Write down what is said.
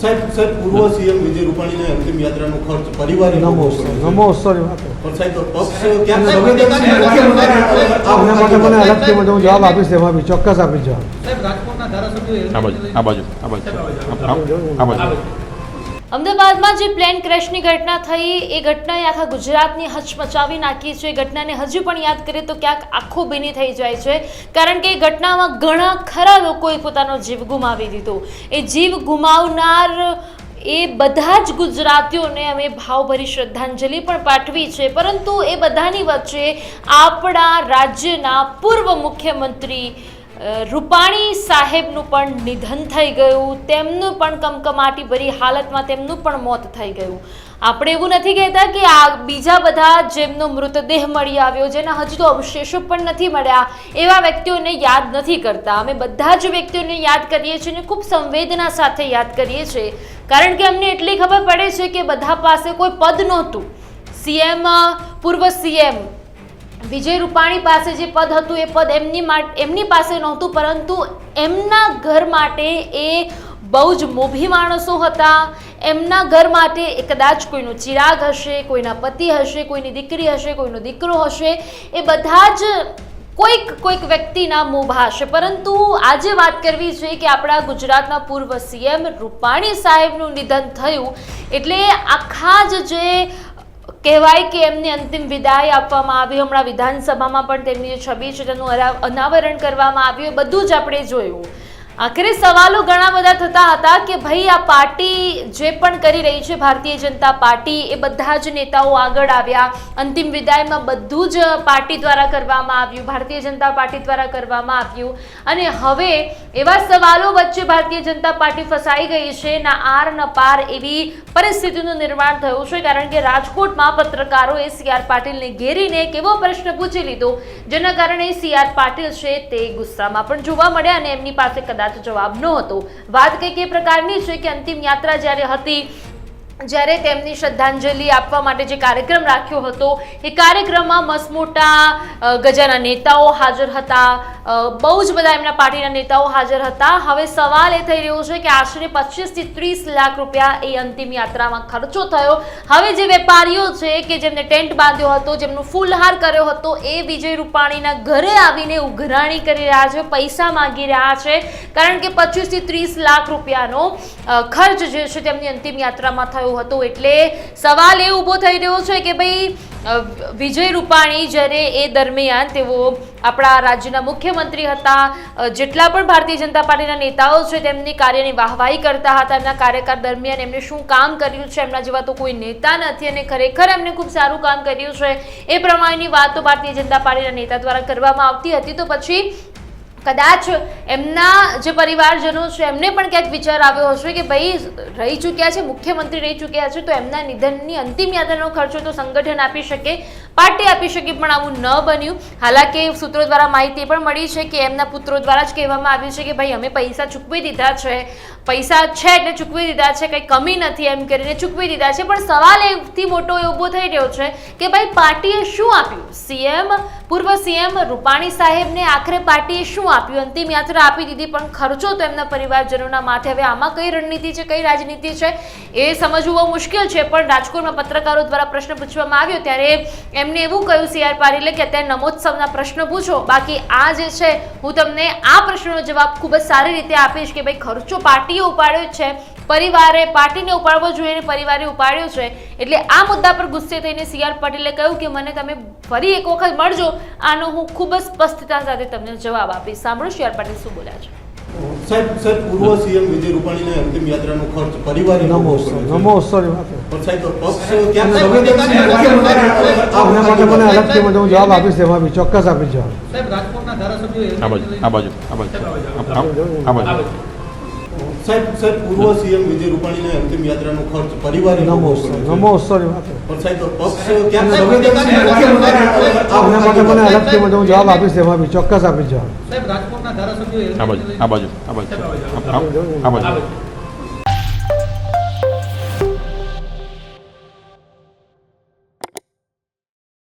સાહેબ પૂર્વ સીએમ વિજય રૂપાણીને અંતિમ યાત્રાનો ખર્ચ પરિવારે નમો સોરી વાત પણ સાહેબ પક્ષ ક્યાં આના માટે મને અલગથી હું જવાબ આપીશ, તેમાં બી ચોક્કસ આપીશ જવાબ. સાહેબ રાજકોટના ધારાસભ્યો અમદાવાદમાં જે પ્લેન ક્રેશની ઘટના થઈ એ ઘટનાએ આખા ગુજરાતની હચમચાવી નાખી છે. ઘટનાને હજુ પણ યાદ કરીએ તો ક્યાંક આખો ભીની થઈ જાય છે, કારણ કે એ ઘટનામાં ઘણા ખરા લોકોએ પોતાનો જીવ ગુમાવી દીધો. એ જીવ ગુમાવનાર એ બધા જ ગુજરાતીઓને અમે ભાવભરી શ્રદ્ધાંજલિ પણ પાઠવી છે. પરંતુ એ બધાની વચ્ચે આપણા રાજ્યના પૂર્વ મુખ્યમંત્રી રૂપાણી સાહેબનું પણ નિધન થઈ ગયું. તેમનું પણ કમકમાટી ભરી હાલતમાં તેમનું પણ મોત થઈ ગયું. આપણે એવું નથી કહેતા કે આ બીજા બધા જેમનો મૃતદેહ મળી આવ્યો, જેના હજુ તો અવશેષો પણ નથી મળ્યા, એવા વ્યક્તિઓને યાદ નથી કરતા. અમે બધા જ વ્યક્તિઓને યાદ કરીએ છીએ અને ખૂબ સંવેદના સાથે યાદ કરીએ છીએ, કારણ કે અમને એટલી ખબર પડે છે કે બધા પાસે કોઈ પદ નહોતું. પૂર્વ સીએમ વિજય રૂપાણી પાસે જે પદ હતું એ પદ એમની પાસે નહોતું, પરંતુ એમના ઘર માટે એ બહુ જ મોભી માણસો હતા. એમના ઘર માટે એ કદાચ કોઈનો ચિરાગ હશે, કોઈના પતિ હશે, કોઈની દીકરી હશે, કોઈનો દીકરો હશે, એ બધા જ કોઈક વ્યક્તિના મોભા હશે. પરંતુ આજે વાત કરવી છે કે આપણા ગુજરાતના પૂર્વ સીએમ રૂપાણી સાહેબનું નિધન થયું એટલે આખા જે કહેવાય કે એમને અંતિમ વિદાય આપવામાં આવી. હમણાં વિધાનસભામાં પણ તેમની જે છબી છે તેનું અનાવરણ કરવામાં આવ્યું. એ બધું જ આપણે જોયું. આખરે સવાલો ઘણા બધા થતા હતા કે ભાઈ આ પાર્ટી જે પણ કરી રહી છે, ભારતીય જનતા પાર્ટી, એ બધા જ નેતાઓ આગળ આવ્યા. અંતિમ વિદાયમાં બધું જ પાર્ટી દ્વારા કરવામાં આવ્યું, ભારતીય જનતા પાર્ટી દ્વારા કરવામાં આવ્યું. અને હવે એવા સવાલો વચ્ચે ભારતીય જનતા પાર્ટી ફસાઈ ગઈ છે. ના આર ન પાર એવી પરિસ્થિતિનું નિર્માણ થયું છે, કારણ કે રાજકોટમાં પત્રકારોએ સી.આર. પાટીલને ઘેરીને એક એવો પ્રશ્ન પૂછી લીધો જેના કારણે સી.આર. પાટીલ છે તે ગુસ્સામાં પણ જોવા મળ્યા અને એમની પાસે કદાચ જવાબ ન હતો. વાત કંઈક એ પ્રકારની છે કે અંતિમ યાત્રા જ્યારે હતી, જ્યારે તેમની શ્રદ્ધાંજલિ આપવા માટે જે કાર્યક્રમ રાખ્યો હતો એ કાર્યક્રમમાં મસમોટા ગજાના નેતાઓ હાજર હતા, બહુ જ બધા એમના પાર્ટીના નેતાઓ હાજર હતા. હવે સવાલ એ થઈ રહ્યો છે કે આશરે 25 થી 30 લાખ રૂપિયા એ અંતિમ યાત્રામાં ખર્ચો થયો. હવે જે વેપારીઓ છે કે જેમને ટેન્ટ બાંધ્યો હતો, જેમનો ફૂલહાર કર્યો હતો, એ વિજય રૂપાણીના ઘરે આવીને ઉઘરાણી કરી રહ્યા છે, પૈસા માંગી રહ્યા છે, કારણ કે 25 થી 30 લાખ રૂપિયાનો ખર્ચ જે છે તેમની અંતિમ યાત્રામાં થયો હતો. એટલે સવાલ એ ઊભો થઈ રહ્યો છે કે ભાઈ વિજય રૂપાણી જ્યારે એ દરમિયાન તેઓ આપણા રાજ્યના મુખ્યમંત્રી હતા, જેટલા પણ ભારતીય જનતા પાર્ટીના નેતાઓ છે તેમની કાર્યની વાહવાહી કરતા હતા. એમના કાર્યકાળ દરમિયાન એમણે શું કામ કર્યું છે, એમના જેવા તો કોઈ નેતા નથી અને ખરેખર એમને ખૂબ સારું કામ કર્યું છે, એ પ્રમાણેની વાતો ભારતીય જનતા પાર્ટીના નેતા દ્વારા કરવામાં આવતી હતી. તો પછી કદાચ એમના જે પરિવારજનો છે એમને પણ ક્યાંક વિચાર આવ્યો હશે કે ભાઈ રહી ચૂક્યા છે, મુખ્યમંત્રી રહી ચૂક્યા છે, તો એમના નિધનની અંતિમ યાત્રાનો ખર્ચો તો સંગઠન આપી શકે, પાર્ટી આપી શકે, પણ આવું ન બન્યું. હાલાકી સૂત્રો દ્વારા માહિતી પણ મળી છે કે એમના પુત્રો દ્વારા જ કહેવામાં આવ્યું છે કે ભાઈ અમે પૈસા ચૂકવી દીધા છે, પૈસા છે એટલે ચૂકવી દીધા છે, કંઈ કમી નથી એમ કરીને ચૂકવી દીધા છે. પણ સવાલ એથી મોટો એ ઊભો થઈ રહ્યો છે કે ભાઈ પાર્ટીએ શું આપ્યું? પૂર્વ સીએમ રૂપાણી સાહેબને આખરે પાર્ટીએ શું આપ્યું? અંતિમ યાત્રા આપી દીધી, પણ ખર્ચો તો એમના પરિવારજનોના માથે. હવે આમાં કઈ રણનીતિ છે, કઈ રાજનીતિ છે એ સમજવું બહુ મુશ્કેલ છે. પણ રાજકોટમાં પત્રકારો દ્વારા પ્રશ્ન પૂછવામાં આવ્યો ત્યારે એમને એવું કહ્યું સી.આર. પાટીલે કે અત્યારે નમોત્સવના પ્રશ્ન પૂછો, બાકી આ જે છે હું તમને આ પ્રશ્નનો જવાબ ખૂબ જ સારી રીતે આપીશ કે ભાઈ ખર્ચો પાર્ટીએ ઉપાડ્યો છે, પરિવારે પાર્ટીને ઉપાડવો જોઈએ અને પરિવારે ઉપાડ્યો છે. એટલે આ મુદ્દા પર ગુસ્સે થઈને સી.આર. પાટીલે કહ્યું કે મને તમે ફરી એક વખત મળજો, આનો હું ખૂબ જ સ્પષ્ટતા સાથે તમને જવાબ આપીશ. સાંભળો સી.આર. પાટીલ શું બોલ્યા છે. સાહેબ પૂર્વ સીએમ વિજય રૂપાણીને અંતિમ યાત્રાનો ખર્ચ પરિવારે નમો સોરી વાત પણ સાહેબ પક્ષ ક્યાં આના માટે મને અલગથી હું જવાબ આપીશ, તેમાં બી ચોક્કસ આપીશ જવાબ. સાહેબ રાજકોટના ધારાસભ્યો સાહેબ પૂર્વ સીએમ વિજય રૂપાણીને અંતિમ યાત્રાનો ખર્ચ પરિવારે નમો સોરી વાત પણ સાહેબ પક્ષ ક્યાં આના માટે મને અલગથી હું જવાબ આપીશ, તેમાં બી ચોક્કસ આપીશ જવાબ. સાહેબ રાજકોટના ધારાસભ્યો